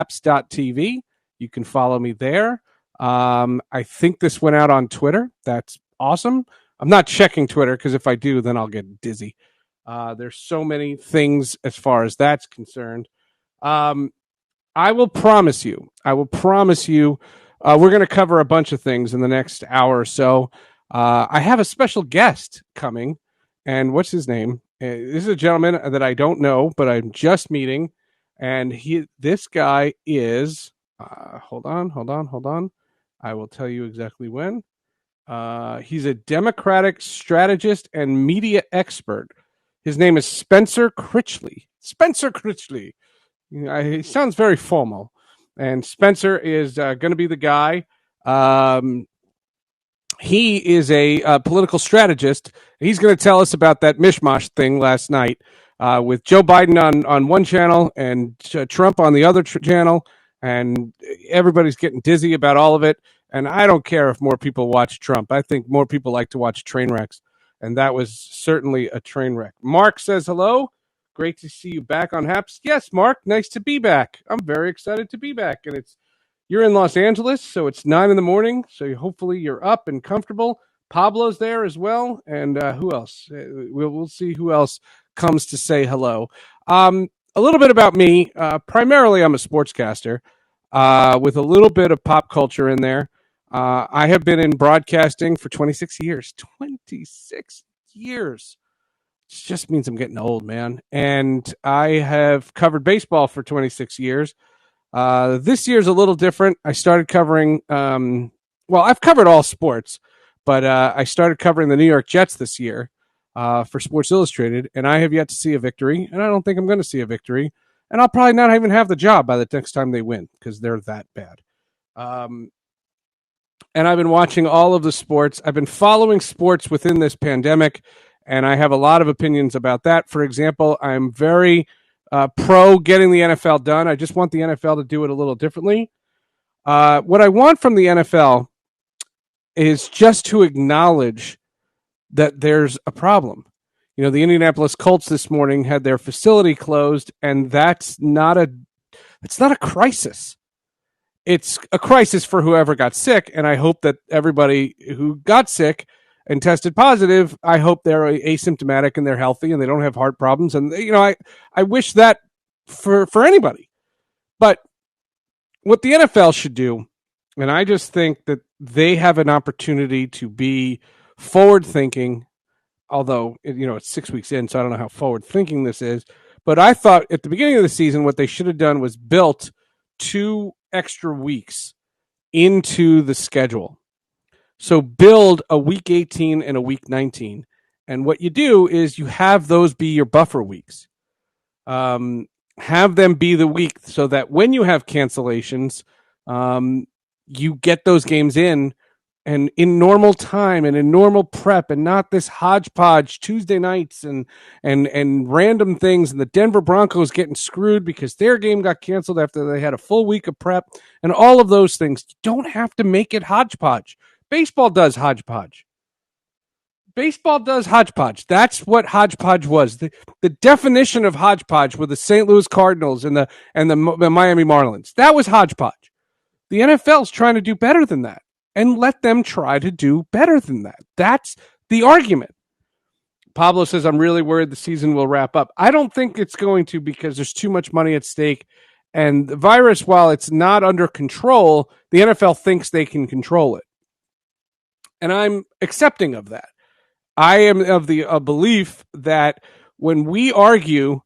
apps.tv. You can follow me there. I think this went out on Twitter. That's awesome. I'm not checking Twitter because if I do, then I'll get dizzy. There's so many things as far as that's concerned. I will promise you, we're going to cover a bunch of things in the next hour or so. I have a special guest coming, and what's his name? This is a gentleman that I don't know, but I'm just meeting, and this guy is. Hold on. I will tell you exactly when. He's a Democratic strategist and media expert. His name is Spencer Critchley. He sounds very formal. And Spencer is going to be the guy. He is a political strategist. He's going to tell us about that mishmash thing last night with Joe Biden on one channel and Trump on the other channel. And everybody's getting dizzy about all of it. And I don't care if more people watch Trump. I think more people like to watch train wrecks. And that was certainly a train wreck. Mark says hello. Great to see you back on Haps. Yes, Mark, nice to be back. I'm very excited to be back. And you're in Los Angeles, so it's 9 a.m. So hopefully you're up and comfortable. Pablo's there as well. And who else? We'll see who else comes to say hello. A little bit about me. Primarily, I'm a sportscaster with a little bit of pop culture in there. I have been in broadcasting for 26 years. 26 years. It just means I'm getting old, man. And I have covered baseball for 26 years. This year's a little different. I started covering, I've covered all sports, but I started covering the New York Jets this year for Sports Illustrated, and I have yet to see a victory, and I don't think I'm going to see a victory. And I'll probably not even have the job by the next time they win because they're that bad. And I've been watching all of the sports. I've been following sports within this pandemic, and I have a lot of opinions about that. For example, I'm very pro getting the NFL done. I just want the NFL to do it a little differently. What I want from the NFL is just to acknowledge that there's a problem. You know, the Indianapolis Colts this morning had their facility closed, and it's not a crisis. It's a crisis for whoever got sick, and I hope that everybody who got sick and tested positive, I hope they're asymptomatic and they're healthy and they don't have heart problems. And, you know, I wish that for anybody. But what the NFL should do, and I just think that they have an opportunity to be forward-thinking, although, you know, it's 6 weeks in, so I don't know how forward-thinking this is. But I thought at the beginning of the season, what they should have done was built 2 extra weeks into the schedule. So build a week 18 and a week 19. And what you do is you have those be your buffer weeks. Have them be the week so that when you have cancellations, you get those games in and in normal time and in normal prep and not this hodgepodge Tuesday nights and random things. And the Denver Broncos getting screwed because their game got canceled after they had a full week of prep and all of those things. You don't have to make it hodgepodge. Baseball does hodgepodge. That's what hodgepodge was. The definition of hodgepodge were the St. Louis Cardinals and the Miami Marlins. That was hodgepodge. The NFL's trying to do better than that. And let them try to do better than that. That's the argument. Pablo says, I'm really worried the season will wrap up. I don't think it's going to because there's too much money at stake. And the virus, while it's not under control, the NFL thinks they can control it. And I'm accepting of that. I am of the belief that when we argue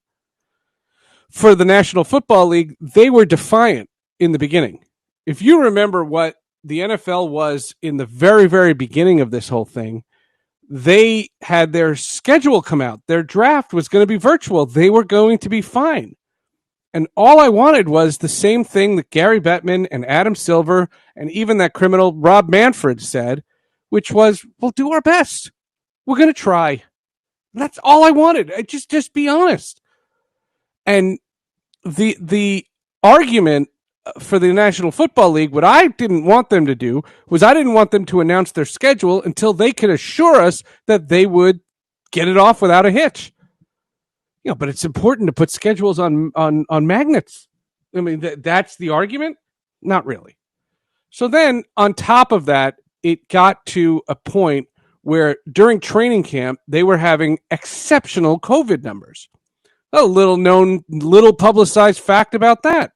for the National Football League, they were defiant in the beginning. If you remember what the NFL was in the very, very beginning of this whole thing, they had their schedule come out. Their draft was going to be virtual. They were going to be fine. And all I wanted was the same thing that Gary Bettman and Adam Silver and even that criminal Rob Manfred said, which was, we'll do our best. We're going to try. And that's all I wanted. Just be honest. And the argument for the National Football League, what I didn't want them to do was I didn't want them to announce their schedule until they could assure us that they would get it off without a hitch. You know, but it's important to put schedules on magnets. I mean, that's the argument? Not really. So then on top of that, it got to a point where during training camp, they were having exceptional COVID numbers. A little known, little publicized fact about that.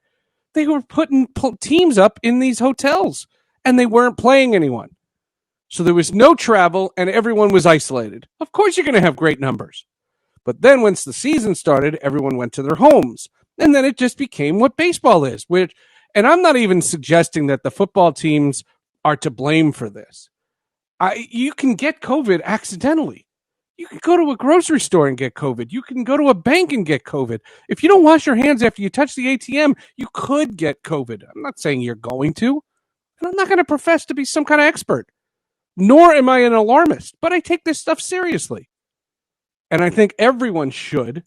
They were putting teams up in these hotels and they weren't playing anyone. So there was no travel and everyone was isolated. Of course, you're going to have great numbers. But then once the season started, everyone went to their homes. And then it just became what baseball is, and I'm not even suggesting that the football teams are to blame for this. You can get COVID accidentally. You can go to a grocery store and get COVID. You can go to a bank and get COVID. If you don't wash your hands after you touch the ATM, you could get COVID. I'm not saying you're going to, and I'm not going to profess to be some kind of expert, nor am I an alarmist, but I take this stuff seriously. And I think everyone should.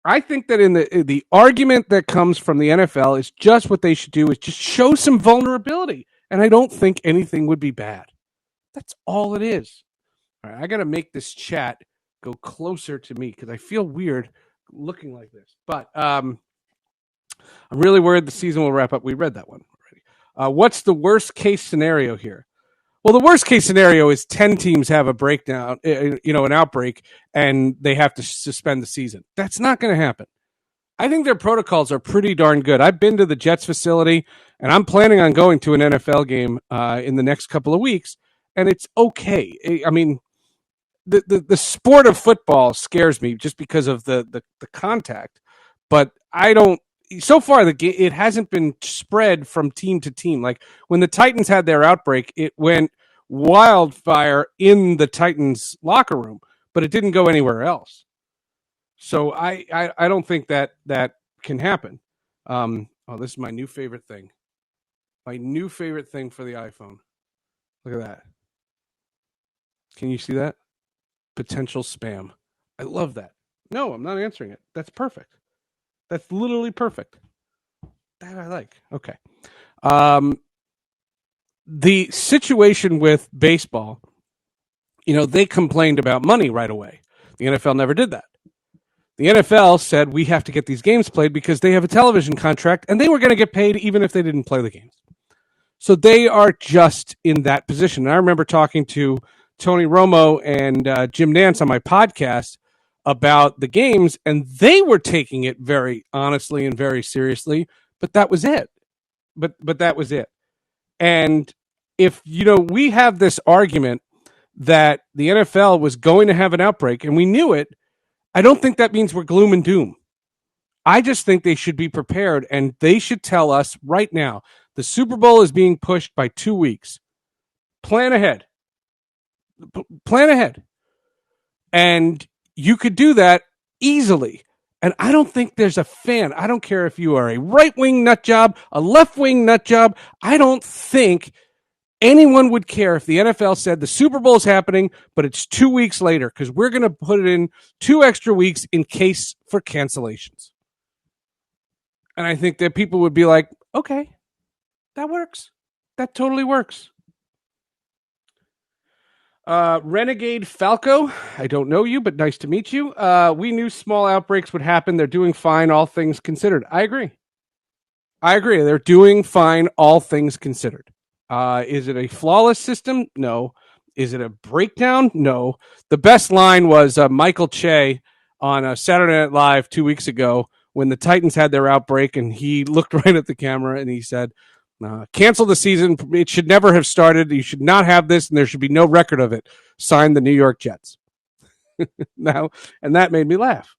I think that in the argument that comes from the NFL is just what they should do is just show some vulnerability. And I don't think anything would be bad. That's all it is. All right, I got to make this chat go closer to me because I feel weird looking like this. But I'm really worried the season will wrap up. We read that one already. What's the worst case scenario here? Well, the worst case scenario is 10 teams have a breakdown, an outbreak, and they have to suspend the season. That's not going to happen. I think their protocols are pretty darn good. I've been to the Jets facility, and I'm planning on going to an NFL game in the next couple of weeks, and it's okay. I mean, the sport of football scares me just because of the contact, but I don't. So far, it hasn't been spread from team to team. Like when the Titans had their outbreak, it went wildfire in the Titans locker room, but it didn't go anywhere else. So I don't think that can happen. This is my new favorite thing. My new favorite thing for the iPhone. Look at that. Can you see that? Potential spam. I love that. No, I'm not answering it. That's perfect. That's literally perfect. That I like. Okay. The situation with baseball, they complained about money right away. The NFL never did that. The NFL said we have to get these games played because they have a television contract and they were going to get paid even if they didn't play the games. So they are just in that position. And I remember talking to Tony Romo and Jim Nance on my podcast about the games, and they were taking it very honestly and very seriously, but that was it. But that was it. And if, we have this argument that the NFL was going to have an outbreak and we knew it, I don't think that means we're gloom and doom. I just think they should be prepared, and they should tell us right now, the Super Bowl is being pushed by 2 weeks. Plan ahead. Plan ahead. And you could do that easily. And I don't think there's a fan. I don't care if you are a right-wing nut job, a left-wing nut job. I don't think anyone would care if the NFL said the Super Bowl is happening, but it's 2 weeks later because we're going to put it in 2 extra weeks in case for cancellations. And I think that people would be like, okay, that works. That totally works. Renegade Falco, I don't know you, but nice to meet you. We knew small outbreaks would happen. They're doing fine, all things considered. I agree. They're doing fine, all things considered. Is it a flawless system? No. Is it a breakdown? No. The best line was Michael Che on Saturday Night Live 2 weeks ago when the Titans had their outbreak, and he looked right at the camera and he said, cancel the season. It should never have started. You should not have this, and there should be no record of it. Signed the New York Jets. Now, and that made me laugh.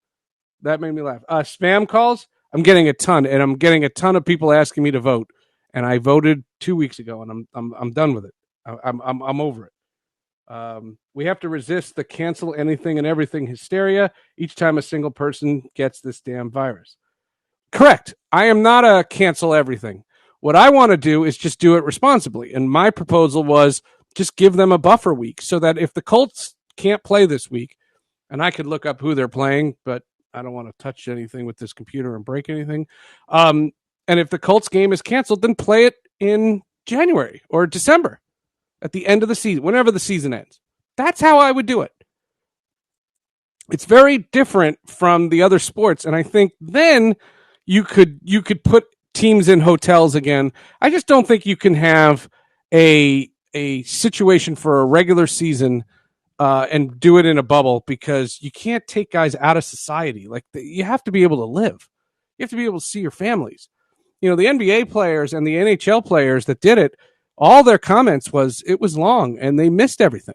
Spam calls, I'm getting a ton, and I'm getting a ton of people asking me to vote. And I voted 2 weeks ago, and I'm done with it. I'm over it. We have to resist the cancel anything and everything hysteria each time a single person gets this damn virus. Correct. I am not a cancel everything. What I want to do is just do it responsibly. And my proposal was just give them a buffer week so that if the Colts can't play this week, and I could look up who they're playing, but I don't want to touch anything with this computer and break anything. And if the Colts game is canceled, then play it in January or December at the end of the season, whenever the season ends. That's how I would do it. It's very different from the other sports. And I think then you could put teams in hotels again. I just don't think you can have a situation for a regular season and do it in a bubble, because you can't take guys out of society. Like, you have to be able to live. You have to be able to see your families. The NBA players and the NHL players that did it, all their comments was it was long and they missed everything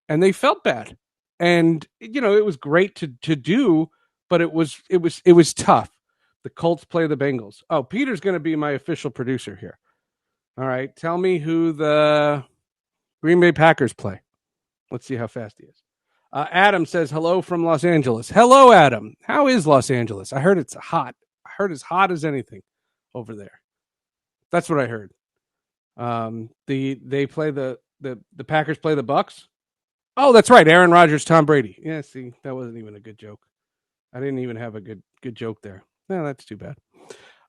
and they felt bad. And it was great to do, but it was tough. The Colts play the Bengals. Oh, Peter's going to be my official producer here. All right, tell me who the Green Bay Packers play. Let's see how fast he is. Adam says hello from Los Angeles. Hello, Adam. How is Los Angeles? I heard it's hot. I heard as hot as anything over there. That's what I heard. They play the Packers play the Bucks. Oh, that's right. Aaron Rodgers, Tom Brady. Yeah, see, that wasn't even a good joke. I didn't even have a good joke there. No, that's too bad.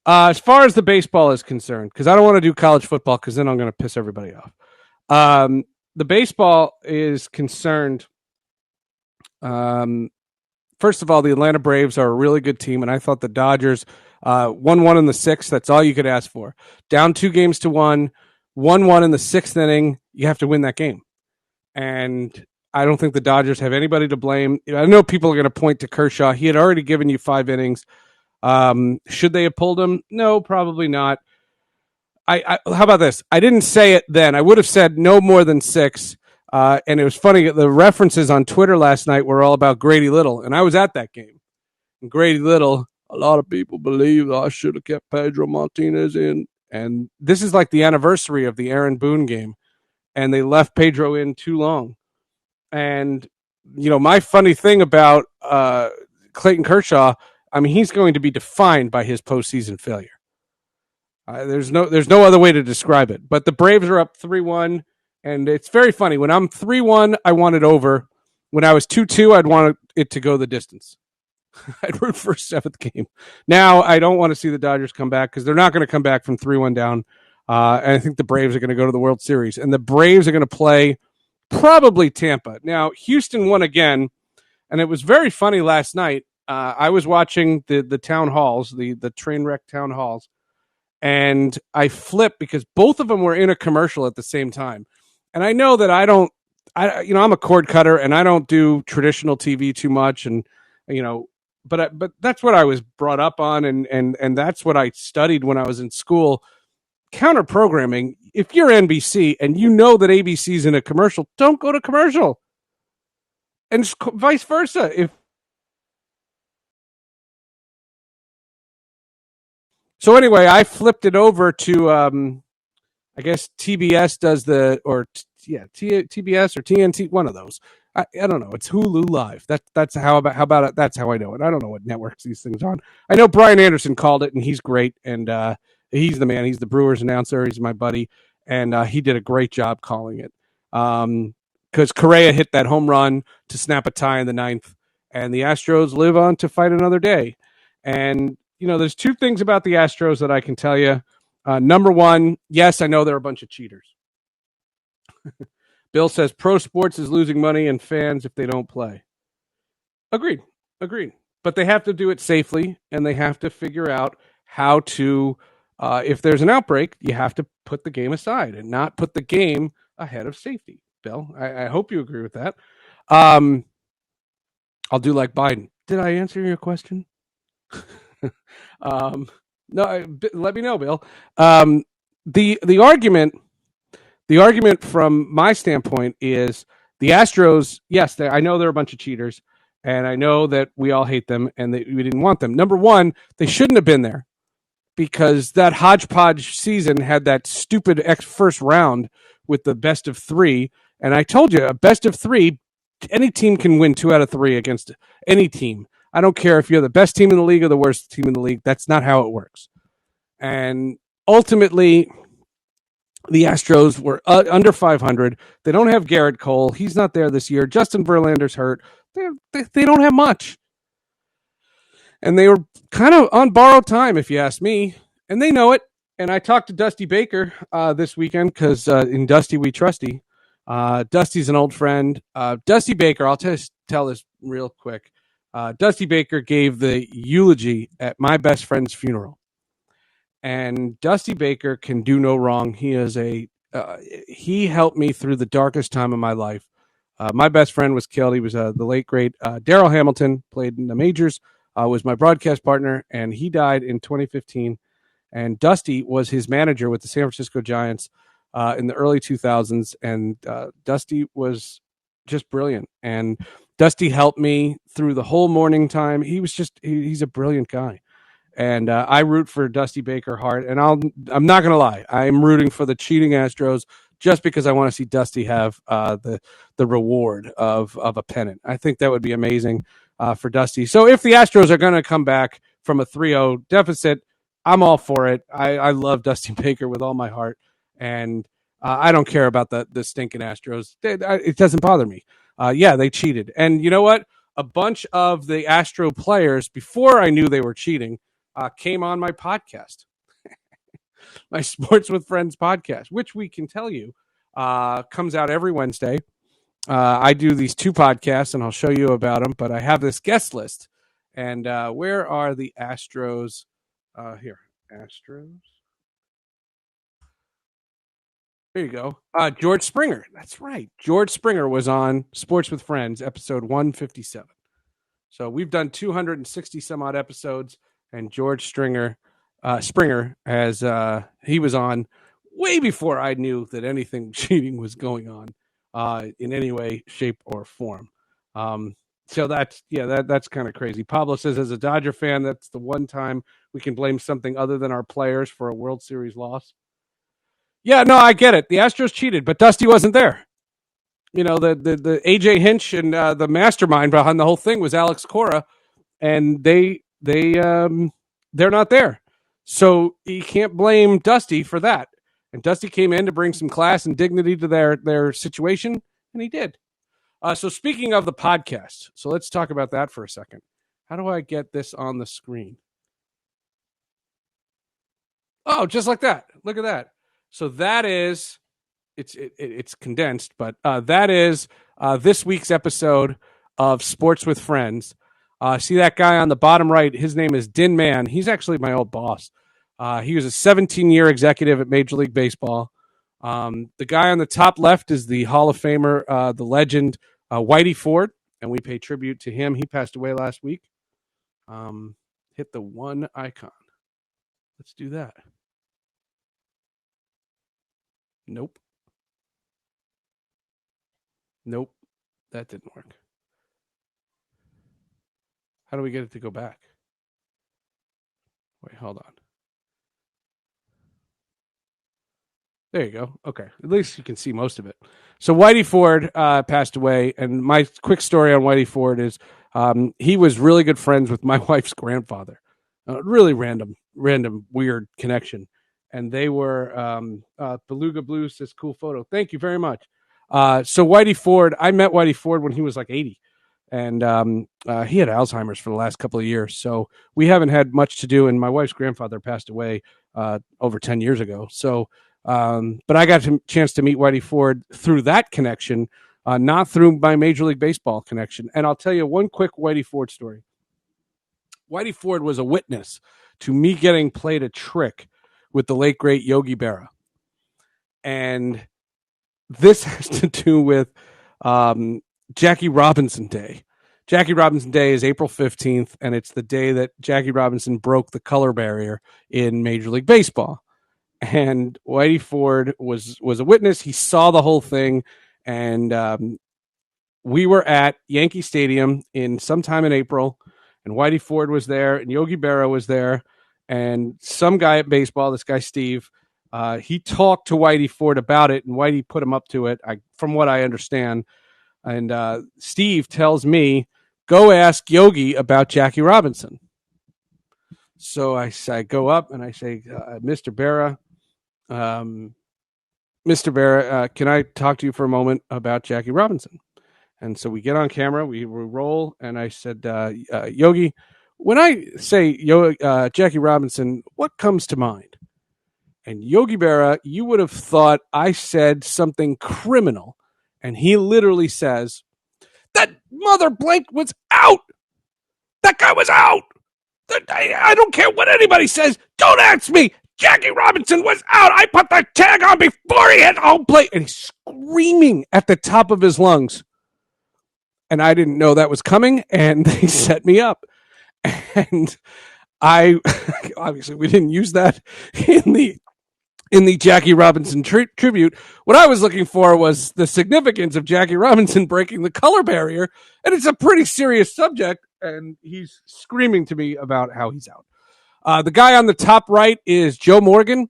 As far as the baseball is concerned, because I don't want to do college football, because then I'm going to piss everybody off. The baseball is concerned. First of all, the Atlanta Braves are a really good team, and I thought the Dodgers 1-1 in the sixth. That's all you could ask for. Down 2-1, 1-1 in the sixth inning. You have to win that game, and I don't think the Dodgers have anybody to blame. I know people are going to point to Kershaw. He had already given you 5 innings. Should they have pulled him? No, probably not. How about this? I didn't say it then. I would have said no more than 6. And it was funny. The references on Twitter last night were all about Grady Little, and I was at that game. And Grady Little, a lot of people believe I should have kept Pedro Martinez in. And this is like the anniversary of the Aaron Boone game, and they left Pedro in too long. And, my funny thing about Clayton Kershaw, I mean, he's going to be defined by his postseason failure. There's no other way to describe it. But the Braves are up 3-1, and it's very funny. When I'm 3-1, I want it over. When I was 2-2, I'd want it to go the distance. I'd root for a 7th game. Now, I don't want to see the Dodgers come back, because they're not going to come back from 3-1 down. And I think the Braves are going to go to the World Series. And the Braves are going to play probably Tampa. Now, Houston won again, and it was very funny last night. I was watching the town halls, the train wreck town halls, and I flipped because both of them were in a commercial at the same time. And I know that I'm a cord cutter and I don't do traditional TV too much, and but that's what I was brought up on, and that's what I studied when I was in school. Counter programming. If you're NBC and you know that ABC's in a commercial, don't go to commercial. And vice versa. So anyway, I flipped it over to I guess TBS does TBS or TNT, one of those. I don't know. It's Hulu Live. That's how about it? That's how I know it. I don't know what networks these things are on. I know Brian Anderson called it, and he's great, and he's the man. He's the Brewers announcer. He's my buddy, and he did a great job calling it. Because Correa hit that home run to snap a tie in the 9th, and the Astros live on to fight another day. And there's 2 things about the Astros that I can tell you. Number one, yes, I know they're a bunch of cheaters. Bill says pro sports is losing money and fans if they don't play. Agreed. But they have to do it safely, and they have to figure out how to, if there's an outbreak, you have to put the game aside and not put the game ahead of safety. Bill, I hope you agree with that. I'll do like Biden. Did I answer your question? No, let me know, Bill. The argument from my standpoint is the Astros. Yes, I know they're a bunch of cheaters, and I know that we all hate them, and that we didn't want them. Number one, they shouldn't have been there, because that hodgepodge season had that stupid first round with the best of 3. And I told you, a best of 3, any team can win 2 out of 3 against any team. I don't care if you're the best team in the league or the worst team in the league. That's not how it works. And ultimately, the Astros were under 500. They don't have Garrett Cole. He's not there this year. Justin Verlander's hurt. They don't have much. And they were kind of on borrowed time, if you ask me. And they know it. And I talked to Dusty Baker this weekend, because in Dusty we trusty. Dusty's an old friend. Dusty Baker, I'll tell this real quick. Dusty Baker gave the eulogy at my best friend's funeral. And Dusty Baker can do no wrong. He helped me through the darkest time of my life. My best friend was killed. He was the late great Daryl Hamilton, played in the majors, was my broadcast partner, and he died in 2015. And Dusty was his manager with the San Francisco Giants in the early 2000s. And Dusty was just brilliant. And Dusty helped me through the whole morning time. He's a brilliant guy. And I root for Dusty Baker hard. And I'm not going to lie. I'm rooting for the cheating Astros just because I want to see Dusty have the reward of a pennant. I think that would be amazing for Dusty. So if the Astros are going to come back from a 3-0 deficit, I'm all for it. I love Dusty Baker with all my heart. And I don't care about the stinking Astros. It doesn't bother me. Yeah, they cheated. And you know what? A bunch of the Astro players, before I knew they were cheating, came on my podcast, my Sports with Friends podcast, which we can tell you comes out every Wednesday. I do these 2 podcasts, and I'll show you about them. But I have this guest list. And where are the Astros? Here, Astros. There you go. George Springer. That's right. George Springer was on Sports with Friends, episode 157. So we've done 260 some odd episodes, and George Springer has he was on way before I knew that anything cheating was going on in any way, shape, or form. So that's kind of crazy. Pablo says, as a Dodger fan, that's the one time we can blame something other than our players for a World Series loss. Yeah, no, I get it. The Astros cheated, but Dusty wasn't there. You know, the AJ Hinch and the mastermind behind the whole thing was Alex Cora, and they're not there. So you can't blame Dusty for that. And Dusty came in to bring some class and dignity to their situation, and he did. So speaking of the podcast, so let's talk about that for a second. How do I get this on the screen? Oh, just like that. Look at that. So that is, it's condensed, but that is this week's episode of Sports with Friends. See that guy on the bottom right? His name is Din Man. He's actually my old boss. He was a 17-year executive at Major League Baseball. The guy on the top left is the Hall of Famer, the legend, Whitey Ford, and we pay tribute to him. He passed away last week. Hit the one icon. Let's do that. Nope. That didn't work. How do we get it to go back? Wait, hold on. There you go. Okay. At least you can see most of it. So Whitey Ford passed away. And my quick story on Whitey Ford is he was really good friends with my wife's grandfather. Really random, weird connection. And they were Beluga Blues, this cool photo. Thank you very much. So Whitey Ford, I met Whitey Ford when he was like 80. And he had Alzheimer's for the last couple of years. So we haven't had much to do. And my wife's grandfather passed away over 10 years ago. So, but I got a chance to meet Whitey Ford through that connection, not through my Major League Baseball connection. And I'll tell you one quick Whitey Ford story. Whitey Ford was a witness to me getting played a trick with the late, great Yogi Berra. And this has to do with Jackie Robinson Day. Jackie Robinson Day is April 15th, and it's the day that Jackie Robinson broke the color barrier in Major League Baseball. And Whitey Ford was a witness. He saw the whole thing, and we were at Yankee Stadium sometime in April, and Whitey Ford was there, and Yogi Berra was there, and some guy at baseball, this guy Steve, he talked to Whitey Ford about it, and Whitey put him up to it, from what I understand. And Steve tells me, go ask Yogi about Jackie Robinson. So I go up and I say, Mr. Berra, can I talk to you for a moment about Jackie Robinson? And so we get on camera, we roll, and I said, Yogi, when I say Jackie Robinson, what comes to mind? And Yogi Berra, you would have thought I said something criminal. And he literally says, that mother blank was out. That guy was out. I don't care what anybody says. Don't ask me. Jackie Robinson was out. I put the tag on before he hit home plate. And he's screaming at the top of his lungs. And I didn't know that was coming. And they set me up. And I obviously we didn't use that in the Jackie Robinson tribute. What I was looking for was the significance of Jackie Robinson breaking the color barrier. And it's a pretty serious subject. And he's screaming to me about how he's out. The guy on the top right is Joe Morgan,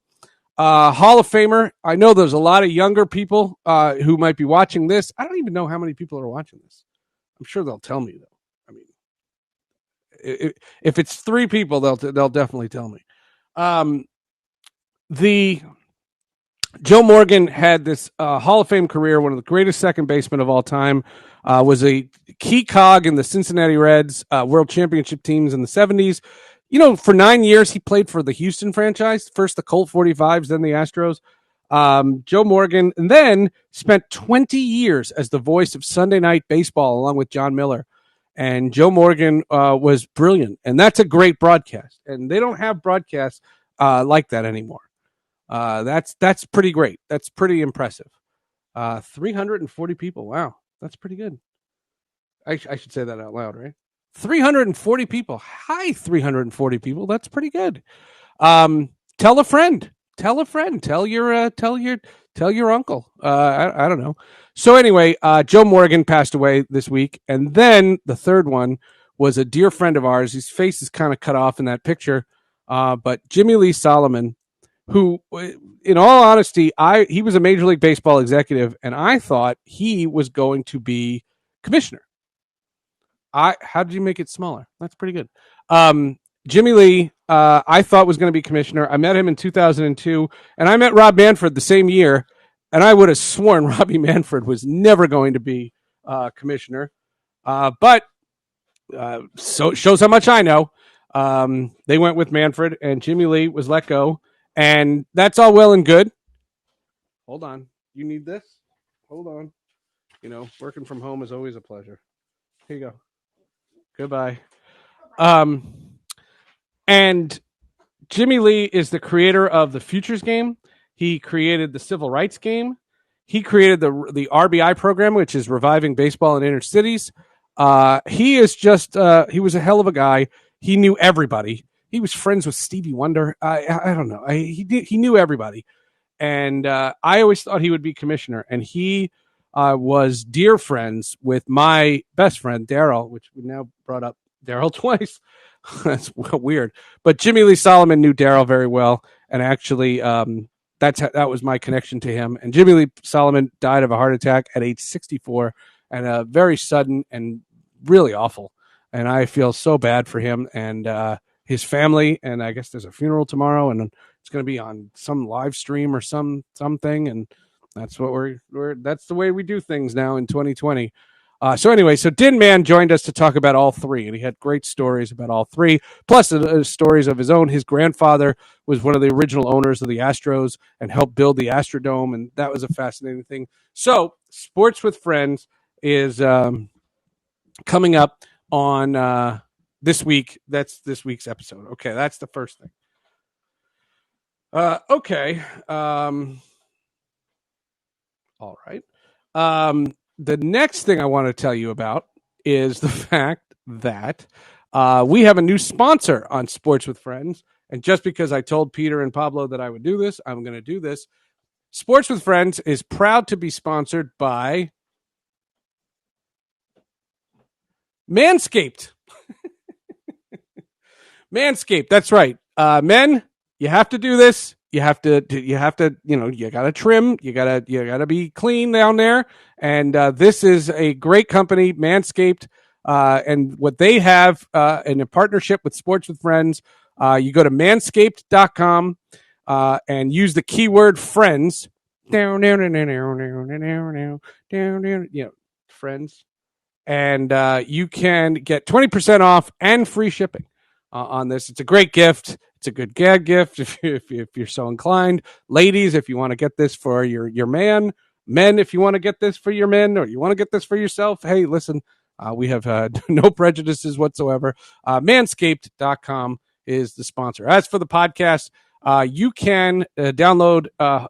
Hall of Famer. I know there's a lot of younger people who might be watching this. I don't even know how many people are watching this. I'm sure they'll tell me, though. I mean, if it's 3 people, they'll definitely tell me. The Joe Morgan had this Hall of Fame career, one of the greatest second basemen of all time, was a key cog in the Cincinnati Reds World Championship teams in the 70s. You know, for 9 years, he played for the Houston franchise, first the Colt 45s, then the Astros. Joe Morgan, and then spent 20 years as the voice of Sunday Night Baseball along with John Miller. And Joe Morgan was brilliant, and that's a great broadcast. And they don't have broadcasts like that anymore. That's pretty great. That's pretty impressive. 340 people. Wow, that's pretty good. I should say that out loud, right? 340 people. Hi, 340 people. That's pretty good. Tell a friend. Tell a friend. Tell your uncle. I don't know. So anyway, Joe Morgan passed away this week, and then the third one was a dear friend of ours. His face is kind of cut off in that picture, but Jimmy Lee Solomon, who, in all honesty, he was a Major League Baseball executive, and I thought he was going to be commissioner. How did you make it smaller? That's pretty good. Jimmy Lee, I thought was going to be commissioner. I met him in 2002, and I met Rob Manfred the same year, and I would have sworn Robbie Manfred was never going to be commissioner. But so shows how much I know. They went with Manfred, and Jimmy Lee was let go, and that's all well and good. Hold on. You need this? Hold on. You know, working from home is always a pleasure. Here you go. Goodbye. And Jimmy Lee is the creator of the Futures game. He created the Civil Rights game. He created the RBI program, which is reviving baseball in inner cities. He is just he was a hell of a guy. He knew everybody. He was friends with Stevie Wonder. I don't know. He knew everybody. And I always thought he would be commissioner. And he was dear friends with my best friend, Daryl, which we now brought up Daryl twice. That's weird. But Jimmy Lee Solomon knew Daryl very well. And actually, that was my connection to him. And Jimmy Lee Solomon died of a heart attack at age 64, and very sudden and really awful. And I feel so bad for him and his family. And I guess there's a funeral tomorrow, and it's going to be on some live stream or something. And that's what that's the way we do things now in 2020. So anyway, so Din Man joined us to talk about all 3, and he had great stories about all 3, plus stories of his own. His grandfather was one of the original owners of the Astros and helped build the Astrodome, and that was a fascinating thing. So Sports with Friends is coming up on this week. That's this week's episode. Okay, that's the first thing. Okay. All right. The next thing I want to tell you about is the fact that we have a new sponsor on Sports with Friends. And just because I told Peter and Pablo that I would do this, I'm going to do this. Sports with Friends is proud to be sponsored by Manscaped. Manscaped. That's right. Men, you have to do this. You have to, you got to trim. You got to be clean down there. And this is a great company, Manscaped. And what they have in a partnership with Sports with Friends, you go to manscaped.com and use the keyword friends. Friends. And you can get 20% off and free shipping on this. It's a great gift. It's a good gag gift if you're so inclined. Ladies, if you want to get this for your man. Men, if you want to get this for your men or you want to get this for yourself. Hey, listen, We have no prejudices whatsoever. Manscaped.com is the sponsor. As for the podcast, you can download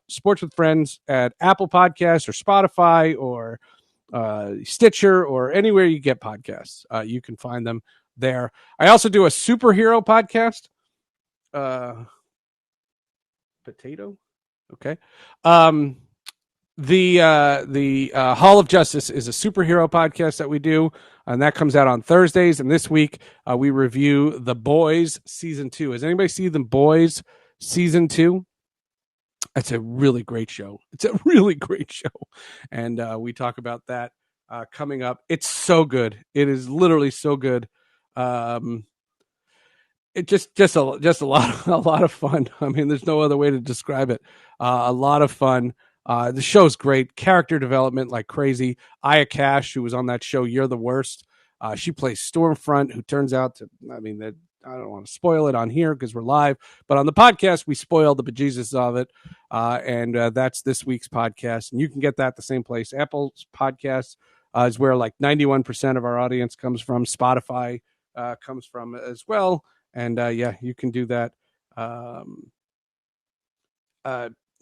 Sports with Friends at Apple Podcasts or Spotify or Stitcher or anywhere you get podcasts. You can find them there. I also do a superhero podcast. Potato. Okay. The Hall of Justice is a superhero podcast that we do, and that comes out on Thursdays. And this week we review The Boys season 2. Has anybody seen The Boys season 2? It's a really great show. It's a really great show, and we talk about that coming up. It's so good. It is literally so good. It just a lot of fun. I mean, there's no other way to describe it. A lot of fun. The show's great. Character development like crazy. Aya Cash, who was on that show You're the Worst, she plays Stormfront, who turns out to, I mean, I don't want to spoil it on here because we're live, but on the podcast, we spoil the bejesus of it. And that's this week's podcast. And you can get that the same place. Apple's podcast is where like 91% of our audience comes from. Spotify comes from as well. And yeah, you can do that.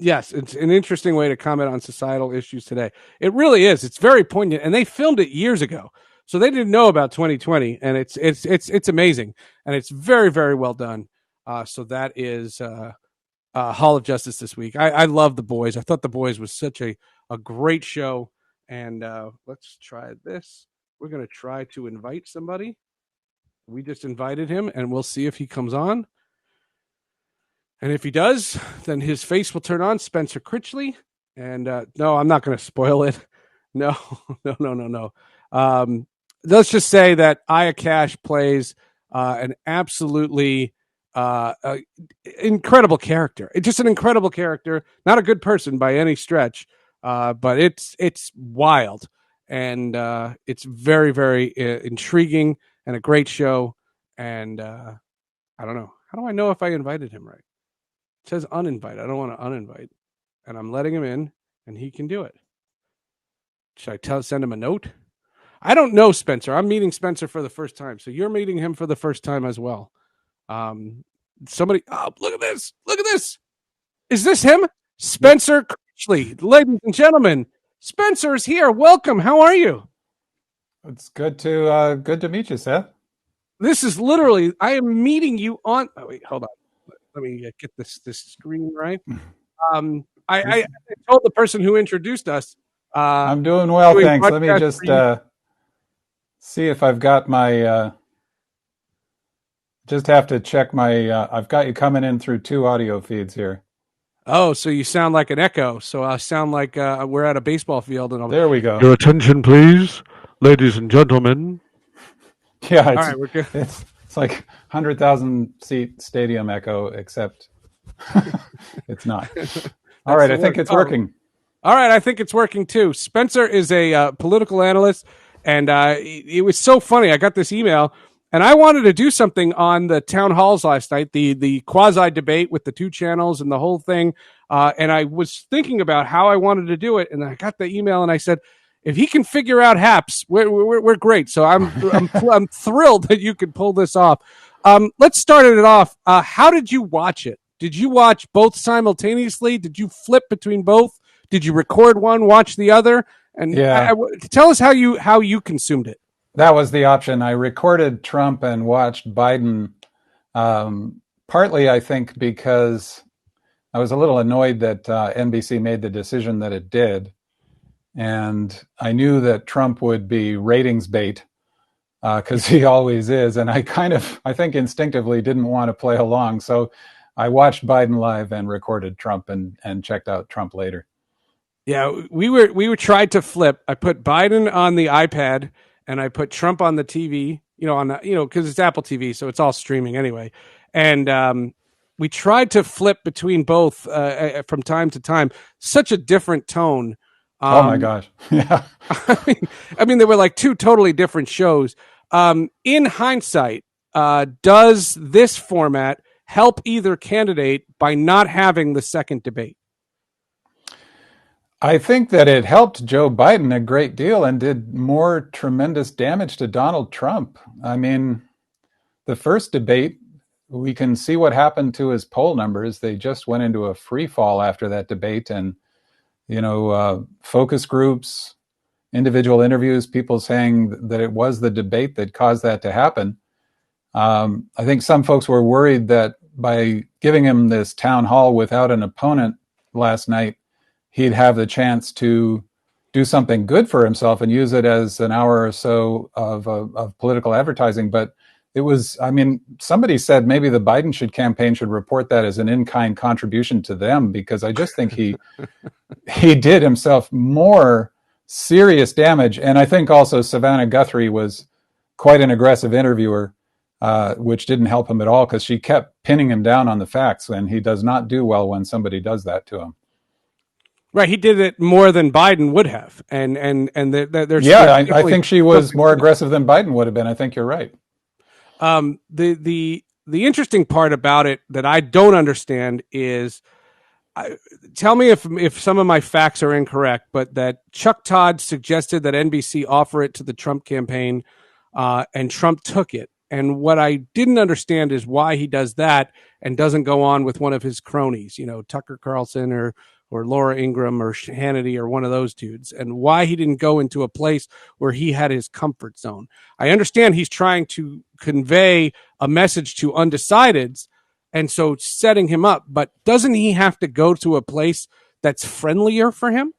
Yes, it's an interesting way to comment on societal issues today. It really is. It's very poignant, and they filmed it years ago, so they didn't know about 2020, and it's amazing, and it's very, very well done. So that is Hall of Justice this week. I love The Boys. I thought The Boys was such a great show, and let's try this. We're going to try to invite somebody. We just invited him, and we'll see if he comes on. And if he does, then his face will turn on, Spencer Critchley. And no, I'm not going to spoil it. No. Let's just say that Aya Cash plays an absolutely incredible character. It's just an incredible character. Not a good person by any stretch, but it's wild. And it's very, very intriguing and a great show. And I don't know. How do I know if I invited him right? It says uninvite. I don't want to uninvite. And I'm letting him in, and he can do it. Should I send him a note? I don't know Spencer. I'm meeting Spencer for the first time. So you're meeting him for the first time as well. Somebody, oh, look at this. Look at this. Is this him? Spencer Critchley. Ladies and gentlemen, Spencer is here. Welcome. How are you? It's good to meet you, Seth. This is literally, I am meeting you on, oh, wait, hold on. Let me get this screen right. I told the person who introduced us. I'm doing well, thanks. Let me just see if I've got my. Just have to check my. I've got you coming in through 2 audio feeds here. Oh, so you sound like an echo. So I sound like we're at a baseball field, and there we go. Your attention, please, ladies and gentlemen. Yeah, all right, we're good. It's like 100,000 seat stadium echo, except it's not. All right, I think it's working. All right, I think it's working too. Spencer is a political analyst, and it was so funny. I got this email, and I wanted to do something on the town halls last night, the quasi debate with the 2 channels and the whole thing. And I was thinking about how I wanted to do it, and I got the email, and I said, if he can figure out Haps, we're great. So I'm thrilled that you could pull this off. Let's start it off. How did you watch it? Did you watch both simultaneously? Did you flip between both? Did you record one, watch the other? And yeah. Tell us how you consumed it. That was the option. I recorded Trump and watched Biden. Partly, I think, because I was a little annoyed that NBC made the decision that it did. And I knew that Trump would be ratings bait because he always is. And I think instinctively didn't want to play along. So I watched Biden live and recorded Trump and checked out Trump later. Yeah, we were tried to flip. I put Biden on the iPad and I put Trump on the TV, because it's Apple TV. So it's all streaming anyway. And we tried to flip between both from time to time. Such a different tone. Oh my gosh. Yeah. I mean, they were like 2 totally different shows. In hindsight, does this format help either candidate by not having the second debate? I think that it helped Joe Biden a great deal and did more tremendous damage to Donald Trump. I mean, the first debate, we can see what happened to his poll numbers. They just went into a free fall after that debate. And, focus groups, individual interviews, people saying that it was the debate that caused that to happen. I think some folks were worried that by giving him this town hall without an opponent last night, he'd have the chance to do something good for himself and use it as an hour or so of political advertising. But it was, I mean, somebody said maybe the Biden campaign should report that as an in-kind contribution to them, because I just think he did himself more serious damage. And I think also Savannah Guthrie was quite an aggressive interviewer, which didn't help him at all, because she kept pinning him down on the facts, and he does not do well when somebody does that to him. Right, he did it more than Biden would have, and there's I think she was more aggressive than Biden would have been. I think you're right. The interesting part about it that I don't understand is, tell me if some of my facts are incorrect, but that Chuck Todd suggested that NBC offer it to the Trump campaign, and Trump took it. And what I didn't understand is why he does that and doesn't go on with one of his cronies, Tucker Carlson or Laura Ingraham or Hannity or one of those dudes, and why he didn't go into a place where he had his comfort zone. I understand he's trying to convey a message to undecideds, and so setting him up, but doesn't he have to go to a place that's friendlier for him?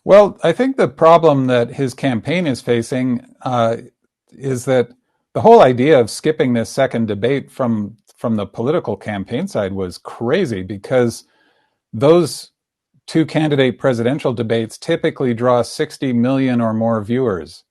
Well, I think the problem that his campaign is facing is that the whole idea of skipping this second debate from the political campaign side was crazy, because those two candidate presidential debates typically draw 60 million or more viewers,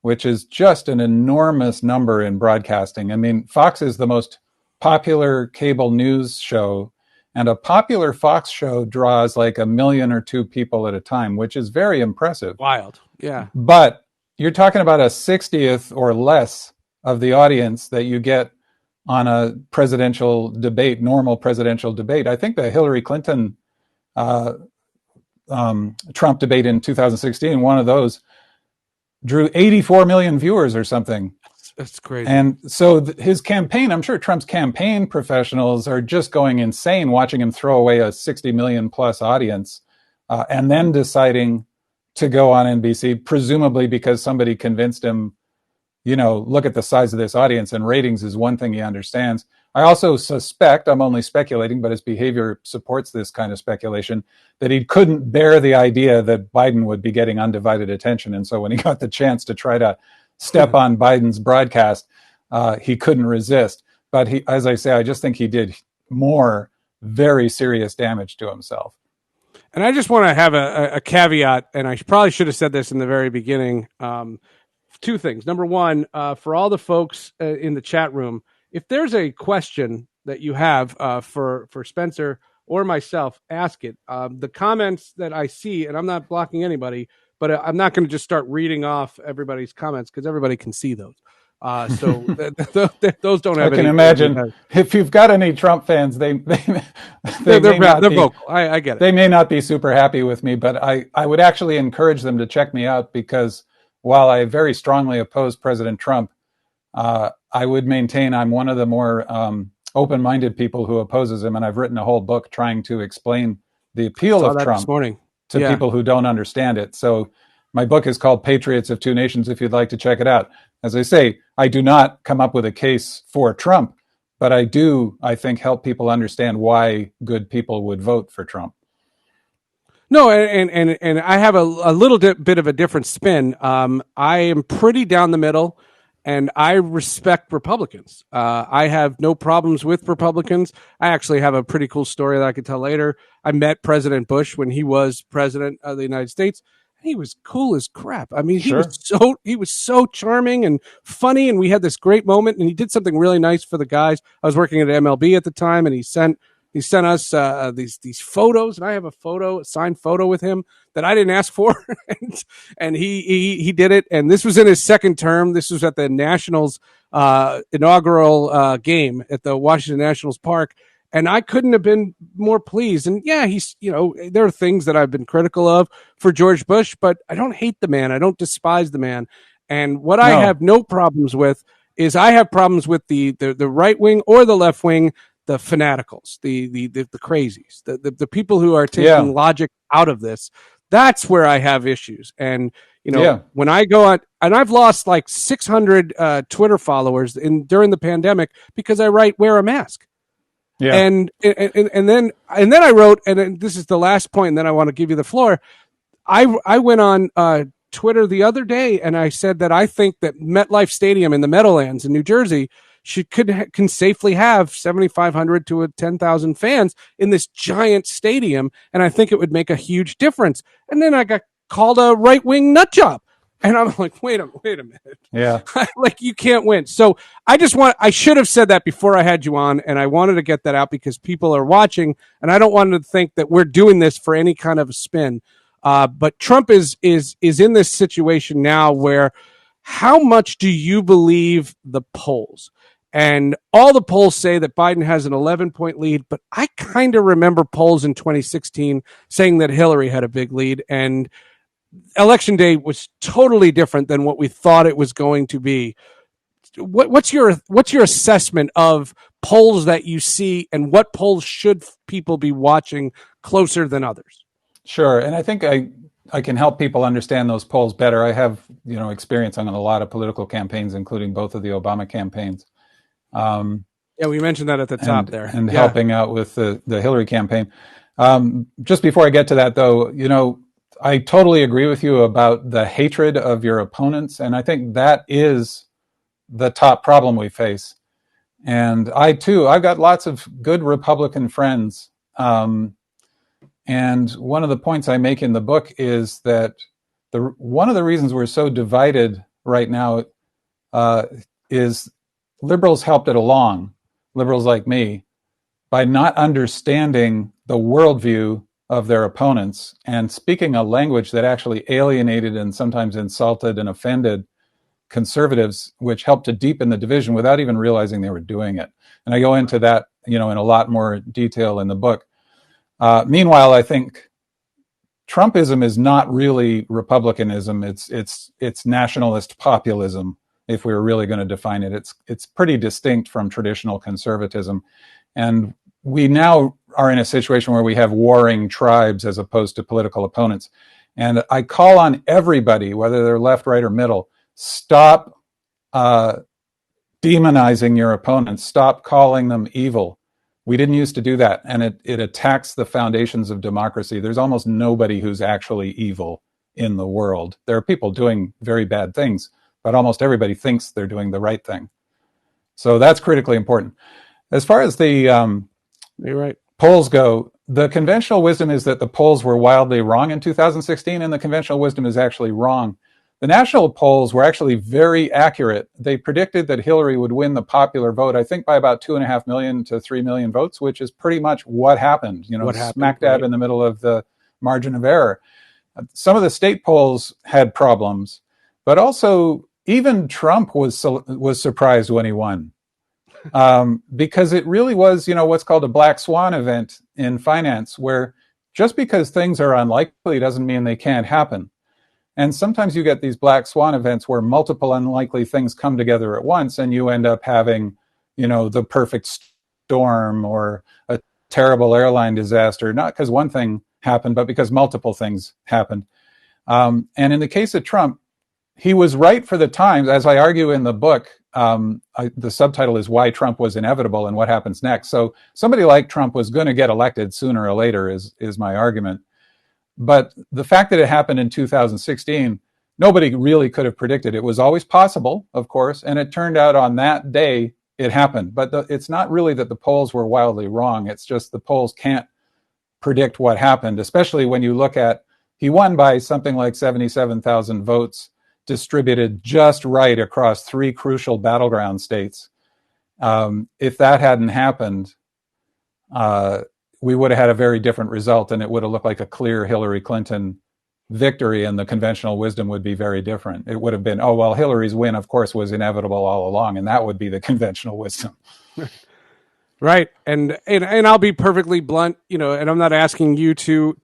which is just an enormous number in broadcasting. I mean, Fox is the most popular cable news show, and a popular Fox show draws like 1 million or 2 people at a time, which is very impressive. Wild. Yeah. But you're talking about a 60th or less of the audience that you get on a presidential debate, normal presidential debate. I think the Hillary Clinton Trump debate in 2016, one of those drew 84 million viewers or something. That's crazy. And so his campaign, I'm sure Trump's campaign professionals are just going insane watching him throw away a 60 million plus audience, and then deciding to go on NBC, presumably because somebody convinced him, look at the size of this audience, and ratings is one thing he understands. I also suspect, I'm only speculating, but his behavior supports this kind of speculation, that he couldn't bear the idea that Biden would be getting undivided attention. And so when he got the chance to try to step on Biden's broadcast, he couldn't resist. But as I say, I just think he did more very serious damage to himself. And I just want to have a caveat, and I probably should have said this in the very beginning. 2 things. Number one, for all the folks in the chat room, if there's a question that you have for Spencer or myself, ask it. The comments that I see, and I'm not blocking anybody, but I'm not going to just start reading off everybody's comments, because everybody can see those. So those don't have. I can imagine if you've got any Trump fans, they're vocal. I get it. They may not be super happy with me, but I would actually encourage them to check me out, because while I very strongly oppose President Trump, I would maintain I'm one of the more open-minded people who opposes him, and I've written a whole book trying to explain the appeal of Trump to people who don't understand it. So my book is called Patriots of Two Nations, if you'd like to check it out. As I say, I do not come up with a case for Trump, but I do, I think, help people understand why good people would vote for Trump. No, and I have a little bit of a different spin. I am pretty down the middle, and I respect Republicans. I have no problems with Republicans. I actually have a pretty cool story that I could tell later. I met President Bush when he was president of the United States. He was cool as crap. I mean, he was so charming and funny, and we had this great moment. And he did something really nice for the guys. I was working at MLB at the time, and he sent us these photos, and I have a signed photo with him that I didn't ask for, and he did it. And this was in his second term. This was at the Nationals inaugural game at the Washington Nationals Park. And I couldn't have been more pleased. And yeah, he's, there are things that I've been critical of for George Bush, but I don't hate the man. I don't despise the man. And what I have no problems with is I have problems with the right wing or the left wing, the fanaticals, the crazies, the people who are taking logic out of this. That's where I have issues. And when I go on, and I've lost like 600 Twitter followers during the pandemic because I wear a mask. Yeah. And then I wrote, and this is the last point, and then I want to give you the floor. I went on Twitter the other day, and I said that I think that MetLife Stadium in the Meadowlands in New Jersey can safely have 7,500 to 10,000 fans in this giant stadium, and I think it would make a huge difference. And then I got called a right-wing nut job. And I'm like, wait a minute. Yeah. Like, you can't win. So I should have said that before I had you on, and I wanted to get that out because people are watching, and I don't want to think that we're doing this for any kind of a spin. But Trump is in this situation now where how much do you believe the polls? And all the polls say that Biden has an 11-point lead, but I kind of remember polls in 2016 saying that Hillary had a big lead, and Election day was totally different than what we thought it was going to be. What's your assessment of polls that you see, and what polls should people be watching closer than others? Sure, and I think I can help people understand those polls better. I have experience on a lot of political campaigns, including both of the Obama campaigns. Yeah, we mentioned that at the top there, and helping out with the Hillary campaign. Just before I get to that, though, I totally agree with you about the hatred of your opponents, and I think that is the top problem we face. And I've got lots of good Republican friends, and one of the points I make in the book is that one of the reasons we're so divided right now is liberals helped it along, liberals like me, by not understanding the worldview of their opponents and speaking a language that actually alienated and sometimes insulted and offended conservatives, which helped to deepen the division without even realizing they were doing it. And I go into that, in a lot more detail in the book. Meanwhile, I think Trumpism is not really republicanism. It's nationalist populism, if we were really going to define it. It's pretty distinct from traditional conservatism. And we now are in a situation where we have warring tribes as opposed to political opponents. And I call on everybody, whether they're left, right, or middle, stop demonizing your opponents. Stop calling them evil. We didn't used to do that, and it attacks the foundations of democracy. There's almost nobody who's actually evil in the world. There are people doing very bad things, but almost everybody thinks they're doing the right thing. So that's critically important. As far as the You're right. polls go, the conventional wisdom is that the polls were wildly wrong in 2016, and the conventional wisdom is actually wrong. The national polls were actually very accurate. They predicted that Hillary would win the popular vote, I think by about 2.5 million to 3 million votes, which is pretty much what happened, smack dab in the middle of the margin of error. Some of the state polls had problems, but also even Trump was surprised when he won. Because it really was, what's called a black swan event in finance, where just because things are unlikely doesn't mean they can't happen. And sometimes you get these black swan events where multiple unlikely things come together at once, and you end up having, the perfect storm or a terrible airline disaster, not because one thing happened, but because multiple things happened. And in the case of Trump, he was right for the times, as I argue in the book. The subtitle is Why Trump Was Inevitable and What Happens Next. So somebody like Trump was going to get elected sooner or later is my argument. But the fact that it happened in 2016, nobody really could have predicted. It was always possible, of course, and it turned out on that day it happened. But it's not really that the polls were wildly wrong. It's just the polls can't predict what happened, especially when you look at, he won by something like 77,000 votes, distributed just right across 3 crucial battleground states. If that hadn't happened, we would have had a very different result, and it would have looked like a clear Hillary Clinton victory, and the conventional wisdom would be very different. It would have been, oh, well, Hillary's win, of course, was inevitable all along, and that would be the conventional wisdom. Right. And I'll be perfectly blunt, and I'm not asking you to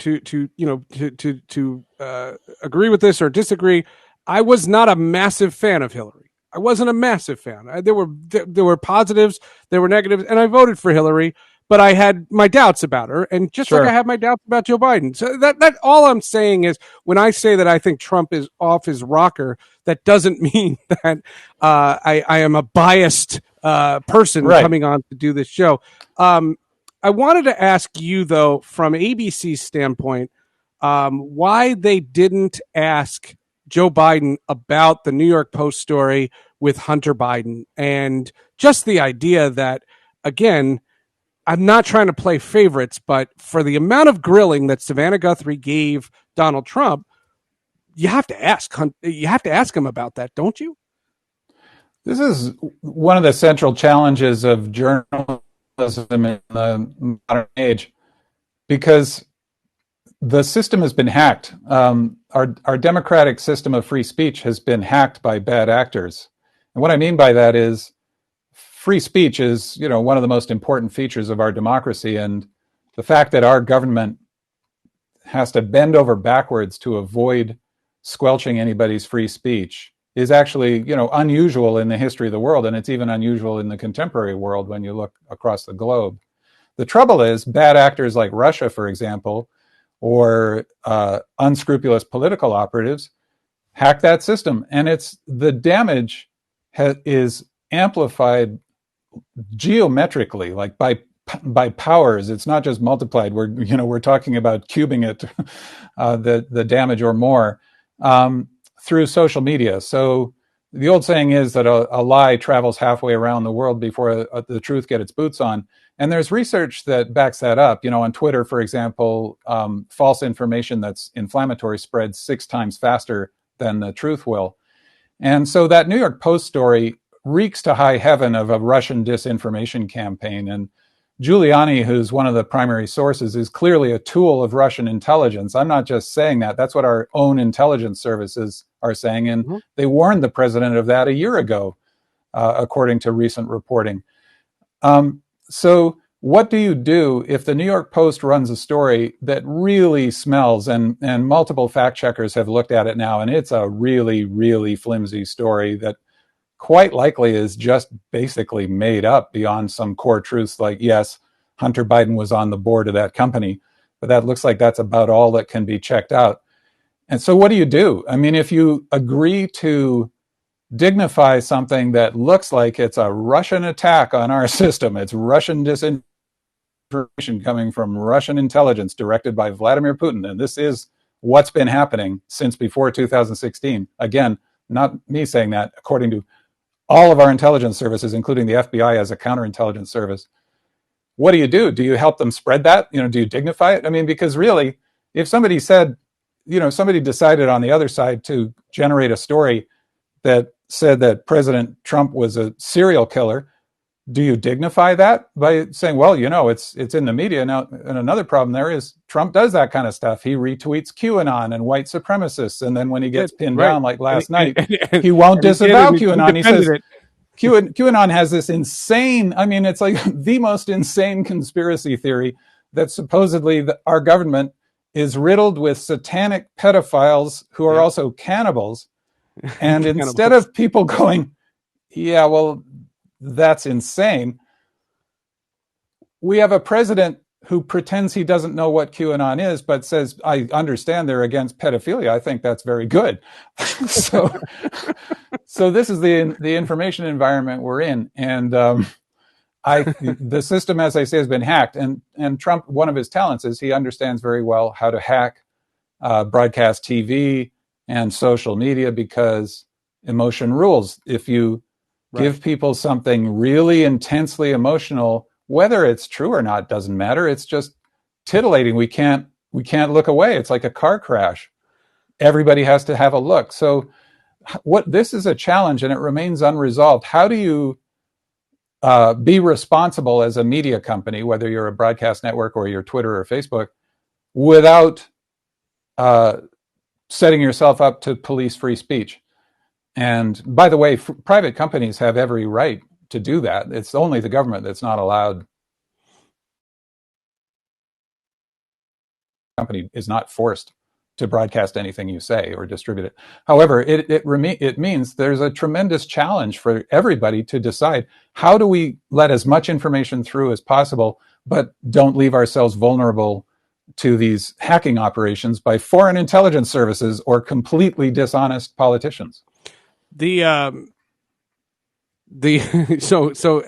agree with this or disagree. I was not a massive fan of Hillary. I wasn't a massive fan. There were positives, there were negatives, and I voted for Hillary, but I had my doubts about her, and just like I Sure. have my doubts about Joe Biden. So that all I'm saying is, when I say that I think Trump is off his rocker, that doesn't mean that I am a biased person Right. coming on to do this show. I wanted to ask you, though, from ABC's standpoint, why they didn't ask Joe Biden about the New York Post story with Hunter Biden, and just the idea that, again, I'm not trying to play favorites, but for the amount of grilling that Savannah Guthrie gave Donald Trump, you have to ask him about that, don't you? This is one of the central challenges of journalism in the modern age, because the system has been hacked. Our democratic system of free speech has been hacked by bad actors. And what I mean by that is, free speech is, one of the most important features of our democracy. And the fact that our government has to bend over backwards to avoid squelching anybody's free speech is actually, unusual in the history of the world. And it's even unusual in the contemporary world when you look across the globe. The trouble is, bad actors like Russia, for example, or unscrupulous political operatives hack that system. And the damage is amplified geometrically, like by powers. It's not just multiplied. We're talking about cubing it, the damage or more, through social media. So the old saying is that a lie travels halfway around the world before the truth gets its boots on. And there's research that backs that up. On Twitter, for example, false information that's inflammatory spreads 6 times faster than the truth will. And so that New York Post story reeks to high heaven of a Russian disinformation campaign. And Giuliani, who's one of the primary sources, is clearly a tool of Russian intelligence. I'm not just saying that. That's what our own intelligence services are saying. And they warned the president of that a year ago, according to recent reporting. So what do you do if the New York Post runs a story that really smells, and multiple fact checkers have looked at it now, and it's a really, really flimsy story that quite likely is just basically made up beyond some core truths, like, yes, Hunter Biden was on the board of that company, but that looks like that's about all that can be checked out. And so what do you do? I mean, if you agree to dignify something that looks like it's a Russian attack on our system, it's Russian disinformation coming from Russian intelligence directed by Vladimir Putin, and this is what's been happening since before 2016. Again, not me saying that, according to all of our intelligence services, including the FBI as a counterintelligence service. What do? Do you help them spread that? Do you dignify it? I mean, because really, if somebody said, somebody decided on the other side to generate a story that said that President Trump was a serial killer, do you dignify that by saying, well, it's in the media now? And another problem there is Trump does that kind of stuff. He retweets QAnon and white supremacists, and then when he gets pinned down, like last night, he won't disavow QAnon. He says QAnon has this insane, it's like the most insane conspiracy theory that supposedly our government is riddled with satanic pedophiles who are also cannibals. And instead of people going, yeah, well, that's insane, we have a president who pretends he doesn't know what QAnon is, but says, I understand they're against pedophilia. I think that's very good. So this is the information environment we're in. And the system, as I say, has been hacked. And Trump, one of his talents is he understands very well how to hack broadcast TV and social media, because emotion rules. If you give people something really intensely emotional, whether it's true or not doesn't matter. It's just titillating. We can't look away. It's like a car crash. Everybody has to have a look. So this is a challenge, and it remains unresolved. How do you be responsible as a media company, whether you're a broadcast network or you're Twitter or Facebook, without setting yourself up to police free speech? And by the way, private companies have every right to do that. It's only the government that's not allowed company is not forced to broadcast anything you say or distribute it. However, it means there's a tremendous challenge for everybody to decide, how do we let as much information through as possible, but don't leave ourselves vulnerable to these hacking operations by foreign intelligence services or completely dishonest politicians. So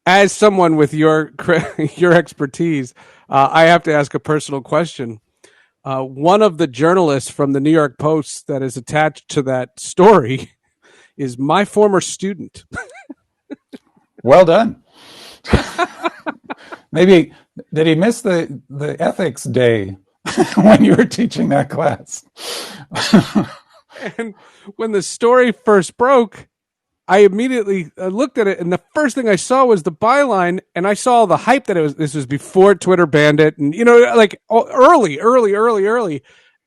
as someone with your expertise, I have to ask a personal question. One of the journalists from the New York Post that is attached to that story is my former student. Well done. Maybe did he miss the ethics day when you were teaching that class? And when the story first broke, I immediately looked at it, and the first thing I saw was the byline, and I saw the hype that this was before Twitter banned it, and like early,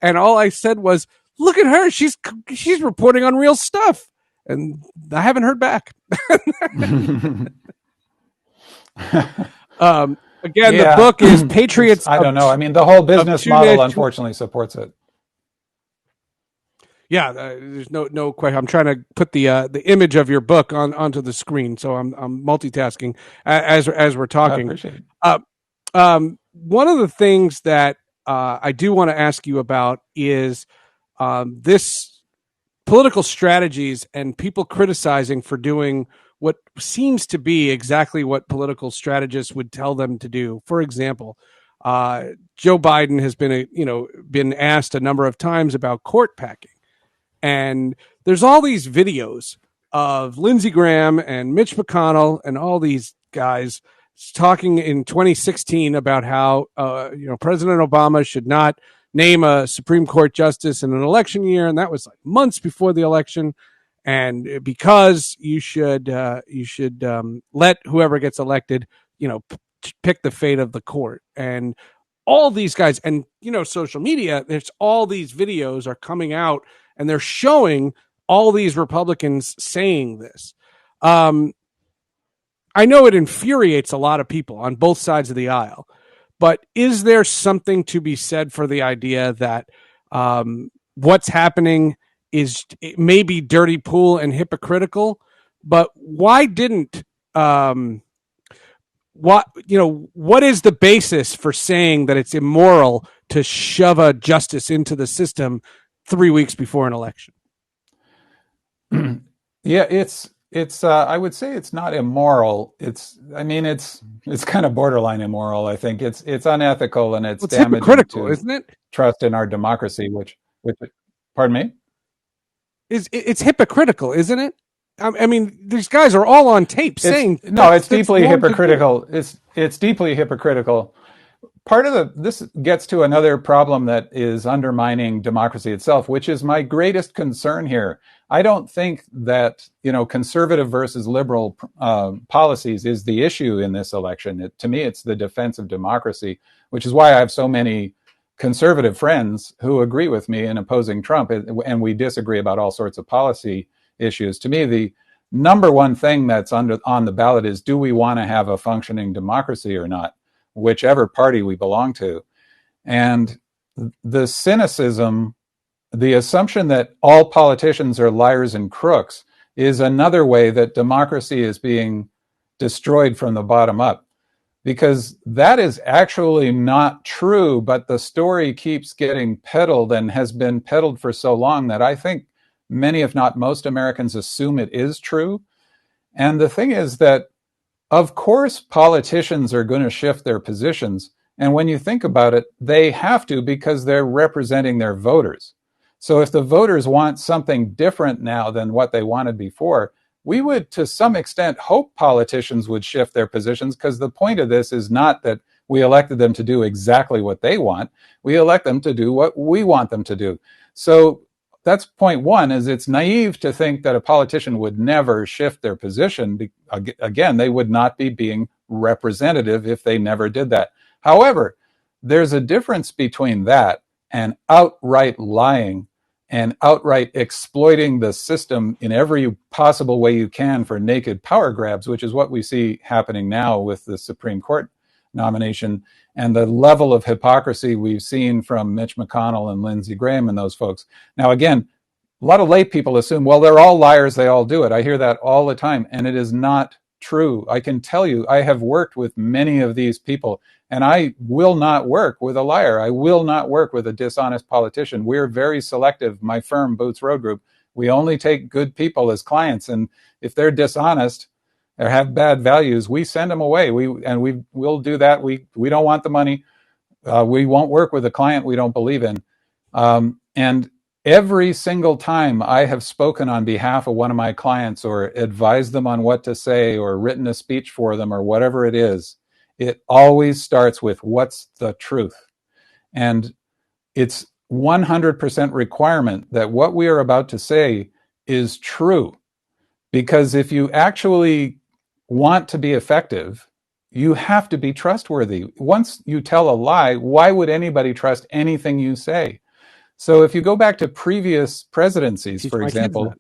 and all I said was, "Look at her, she's reporting on real stuff," and I haven't heard back. Again, the book is Patriots. I don't know. I mean, the whole business model, unfortunately, supports it. Yeah, there's no question. I'm trying to put the image of your book onto the screen, so I'm multitasking as we're talking. I appreciate it. One of the things that I do want to ask you about is this political strategies and people criticizing for doing what seems to be exactly what political strategists would tell them to do. For example, Joe Biden has been asked a number of times about court packing. And there's all these videos of Lindsey Graham and Mitch McConnell and all these guys talking in 2016 about how President Obama should not name a Supreme Court justice in an election year, and that was like months before the election. And because you should let whoever gets elected, pick the fate of the court. And all these guys, and social media, there's all these videos are coming out. And they're showing all these Republicans saying this. I know it infuriates a lot of people on both sides of the aisle, but is there something to be said for the idea that what's happening is maybe dirty pool and hypocritical, but why didn't what is the basis for saying that it's immoral to shove a justice into the system 3 weeks before an election? Yeah, it's I would say it's not immoral. It's kind of borderline immoral. I think it's unethical, and it's damaging hypocritical, isn't it? Trust in our democracy, which pardon me? It's hypocritical, isn't it? I mean, these guys are all on tape saying it's deeply hypocritical. It's deeply hypocritical. Part of this gets to another problem that is undermining democracy itself, which is my greatest concern here. I don't think that conservative versus liberal policies is the issue in this election. To me, it's the defense of democracy, which is why I have so many conservative friends who agree with me in opposing Trump, and we disagree about all sorts of policy issues. To me, the number one thing that's on the ballot is, do we want to have a functioning democracy or not, whichever party we belong to? And the cynicism, the assumption that all politicians are liars and crooks, is another way that democracy is being destroyed from the bottom up, because that is actually not true, but the story keeps getting peddled and has been peddled for so long that I think many, if not most, Americans assume it is true. And the thing is that, of course, politicians are going to shift their positions. And when you think about it, they have to, because they're representing their voters. So if the voters want something different now than what they wanted before, we would, to some extent, hope politicians would shift their positions, because the point of this is not that we elected them to do exactly what they want. We elect them to do what we want them to do. So that's point one, is it's naive to think that a politician would never shift their position. Again, they would not be being representative if they never did that. However, there's a difference between that and outright lying and outright exploiting the system in every possible way you can for naked power grabs, which is what we see happening now with the Supreme Court nomination, and the level of hypocrisy we've seen from Mitch McConnell and Lindsey Graham and those folks. Now, again, a lot of lay people assume, well, they're all liars, they all do it. I hear that all the time, and it is not true. I can tell you, I have worked with many of these people, and I will not work with a liar. I will not work with a dishonest politician. We're very selective. My firm, Boots Road Group, we only take good people as clients, and if they're dishonest or have bad values, we send them away. We will do that. We don't want the money. We won't work with a client we don't believe in. And every single time I have spoken on behalf of one of my clients or advised them on what to say or written a speech for them or whatever it is, it always starts with what's the truth. And it's 100% requirement that what we are about to say is true. Because if you actually want to be effective, you have to be trustworthy. Once you tell a lie, why would anybody trust anything you say? So if you go back to previous presidencies, for example,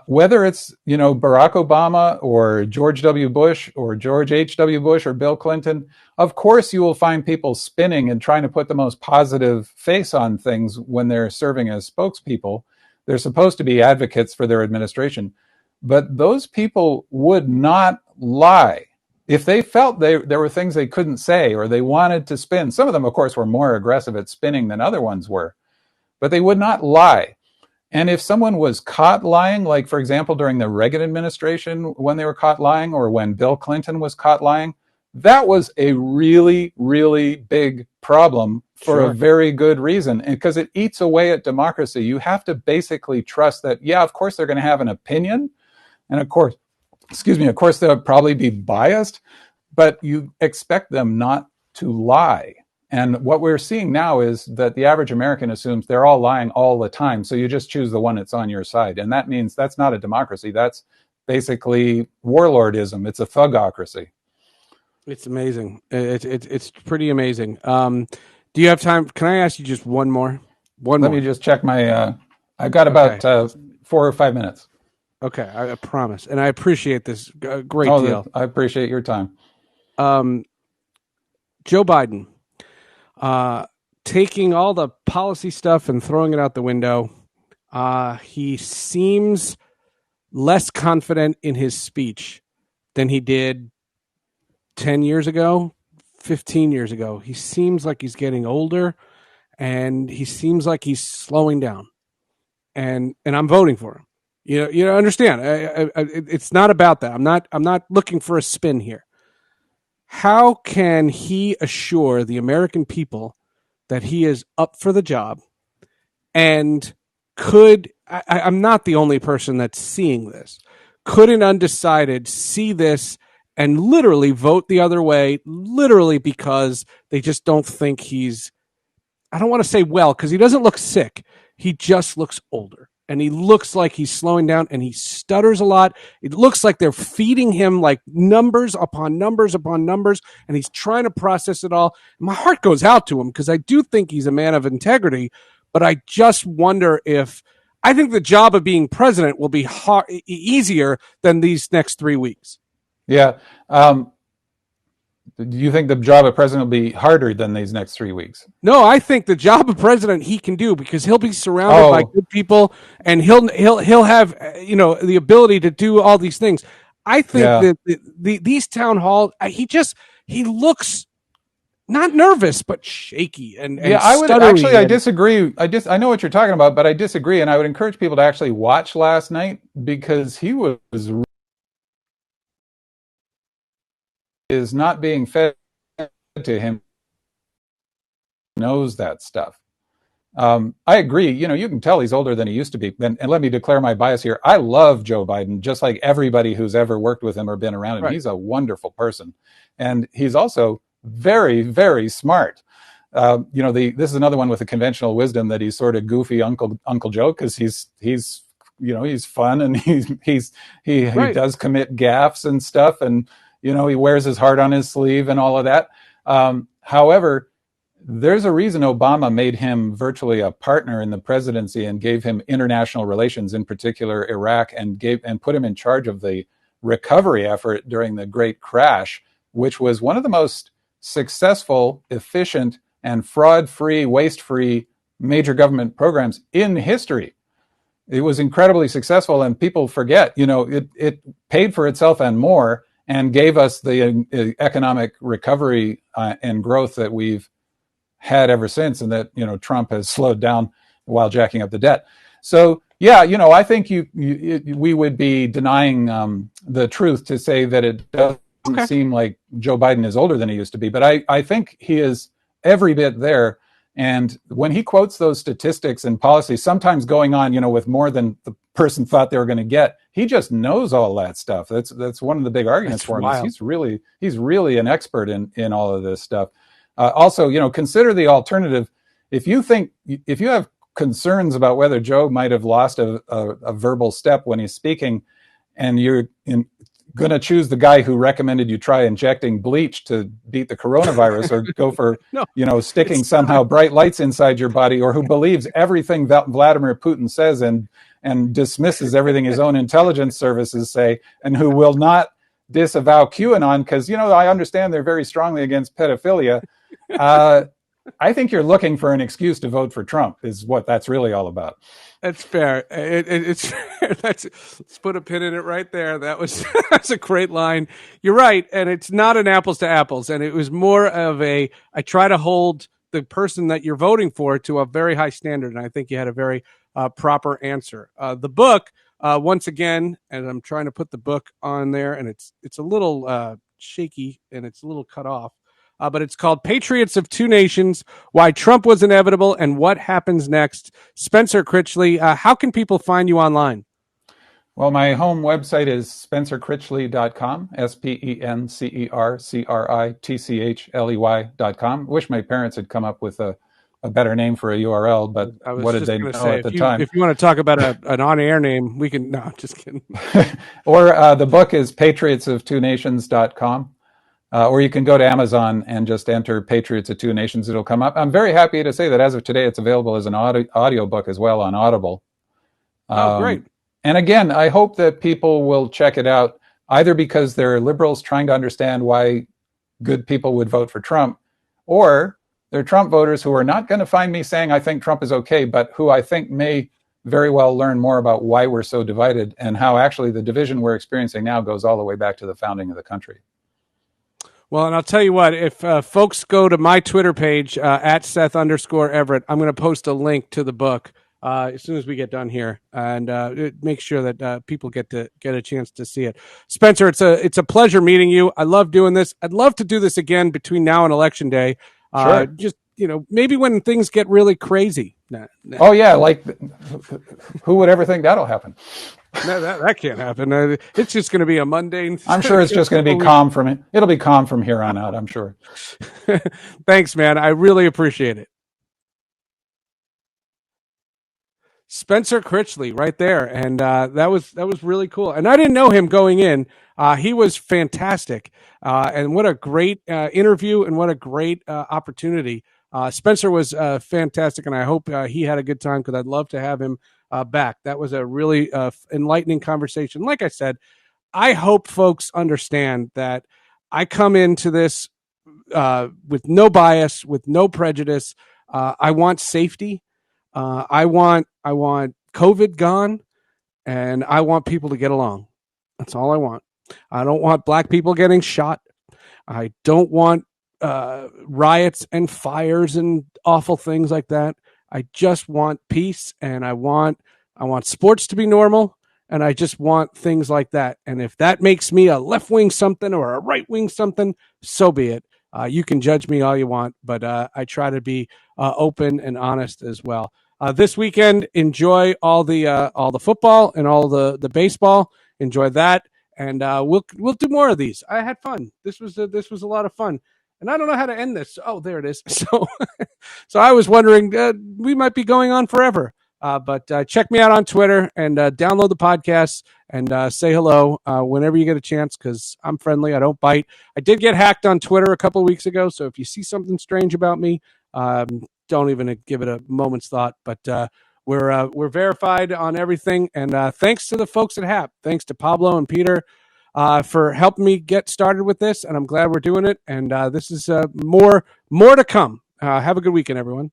whether it's Barack Obama or George W. Bush or George H.W. Bush or Bill Clinton, of course you will find people spinning and trying to put the most positive face on things when they're serving as spokespeople. They're supposed to be advocates for their administration. But those people would not lie. If they felt there were things they couldn't say or they wanted to spin, some of them, of course, were more aggressive at spinning than other ones were, but they would not lie. And if someone was caught lying, like, for example, during the Reagan administration when they were caught lying or when Bill Clinton was caught lying, that was a really, really big problem for a very good reason, because it eats away at democracy. You have to basically trust that, yeah, of course they're going to have an opinion. And of course, of course they'll probably be biased, but you expect them not to lie. And what we're seeing now is that the average American assumes they're all lying all the time. So you just choose the one that's on your side. And that means that's not a democracy. That's basically warlordism. It's a thugocracy. It's amazing. It's pretty amazing. Do you have time? Can I ask you just one more? Let me just check my, I've got about 4 or 5 minutes. Okay, I promise. And I appreciate this great deal. I appreciate your time. Joe Biden, taking all the policy stuff and throwing it out the window, he seems less confident in his speech than he did 10 years ago, 15 years ago. He seems like he's getting older, and he seems like he's slowing down. And I'm voting for him. You understand? It's not about that. I'm not looking for a spin here. How can he assure the American people that he is up for the job? And I'm not the only person that's seeing this. Could an undecided see this and literally vote the other way, literally because they just don't think he's, I don't want to say well, because he doesn't look sick. He just looks older. And he looks like he's slowing down, and he stutters a lot. It looks like they're feeding him like numbers upon numbers upon numbers, and he's trying to process it all. My heart goes out to him because I do think he's a man of integrity, but I just wonder if I think the job of being president will be easier than these next 3 weeks. Yeah. Do you think the job of president will be harder than these next 3 weeks? No, I think the job of president he can do because he'll be surrounded by good people, and he'll have the ability to do all these things. I think that these town halls, he looks not nervous but shaky and I would actually I disagree. I know what you're talking about, but I disagree, and I would encourage people to actually watch last night because he is not being fed to him, knows that stuff. I agree. You can tell he's older than he used to be. And let me declare my bias here. I love Joe Biden, just like everybody who's ever worked with him or been around him. Right. He's a wonderful person. And he's also very, very smart. This is another one with a conventional wisdom that he's sort of goofy Uncle Joe, because he's fun, and he does commit gaffes and stuff, and he wears his heart on his sleeve and all of that. However, there's a reason Obama made him virtually a partner in the presidency and gave him international relations, in particular Iraq, and put him in charge of the recovery effort during the great crash, which was one of the most successful, efficient, and fraud-free, waste-free major government programs in history. It was incredibly successful, and people forget, it paid for itself and more, and gave us the economic recovery and growth that we've had ever since, and that Trump has slowed down while jacking up the debt. So yeah, I think we would be denying the truth to say that it doesn't seem like Joe Biden is older than he used to be, but I think he is every bit there. And when he quotes those statistics and policies, sometimes going on, with more than the person thought they were going to get, he just knows all that stuff. That's one of the big arguments for him. Is he's really an expert in all of this stuff. Also, consider the alternative. If you have concerns about whether Joe might have lost a verbal step when he's speaking, and you're going to choose the guy who recommended you try injecting bleach to beat the coronavirus, or go for sticking somehow bright lights inside your body, or who believes everything that Vladimir Putin says and dismisses everything his own intelligence services say, and who will not disavow QAnon because I understand they're very strongly against pedophilia. I think you're looking for an excuse to vote for Trump, is what that's really all about. That's fair. It's fair. Let's put a pin in it right there. That's a great line. You're right, and it's not an apples to apples. And it was more of I try to hold the person that you're voting for to a very high standard, and I think you had a very proper answer. The book, once again, and I'm trying to put the book on there, and it's a little shaky and it's a little cut off. But it's called Patriots of Two Nations, Why Trump Was Inevitable and What Happens Next. Spencer Critchley, how can people find you online? Well, my home website is spencercritchley.com, SpencerCritchley.com. Wish my parents had come up with a better name for a URL, but what did they know at the time? If you want to talk about an on-air name, we can. No, I'm just kidding. Or the book is patriotsoftwonations.com. Or you can go to Amazon and just enter Patriots of Two Nations. It'll come up. I'm very happy to say that as of today, it's available as an audio book as well on Audible. Great. And again, I hope that people will check it out, either because they're liberals trying to understand why good people would vote for Trump, or they're Trump voters who are not going to find me saying I think Trump is okay, but who I think may very well learn more about why we're so divided and how actually the division we're experiencing now goes all the way back to the founding of the country. Well, and I'll tell you what, if folks go to my Twitter page, at Seth_Everett, I'm going to post a link to the book as soon as we get done here, and make sure that people get a chance to see it. Spencer, it's a pleasure meeting you. I love doing this. I'd love to do this again between now and Election Day. Sure. Just, maybe when things get really crazy. Nah. Oh, yeah, like who would ever think that'll happen? No, that can't happen. It's just going to be a mundane. I'm sure it's just going to be calm from it. It'll be calm from here on out, I'm sure. Thanks, man. I really appreciate it. Spencer Critchley right there. And that was really cool. And I didn't know him going in. He was fantastic. And what a great interview and what a great opportunity. Spencer was fantastic, and I hope he had a good time because I'd love to have him back. That was a really enlightening conversation. Like I said, I hope folks understand that I come into this with no bias, with no prejudice. I want safety. I want COVID gone, and I want people to get along. That's all I want. I don't want black people getting shot. I don't want riots and fires and awful things like that. I just want peace, and I want sports to be normal, and I just want things like that. And if that makes me a left-wing something or a right-wing something, so be it. You can judge me all you want, but I try to be open and honest as well. This weekend, enjoy all the football and all the baseball. Enjoy that, and we'll do more of these. I had fun. This was a lot of fun. And I don't know how to end this. Oh, there it is. So I was wondering, we might be going on forever. But check me out on Twitter and download the podcast and say hello whenever you get a chance, because I'm friendly. I don't bite. I did get hacked on Twitter a couple of weeks ago. So if you see something strange about me, don't even give it a moment's thought. But we're verified on everything. And thanks to the folks at HAP. Thanks to Pablo and Peter. for helping me get started with this, and I'm glad we're doing it. And this is more to come. Have a good weekend, everyone.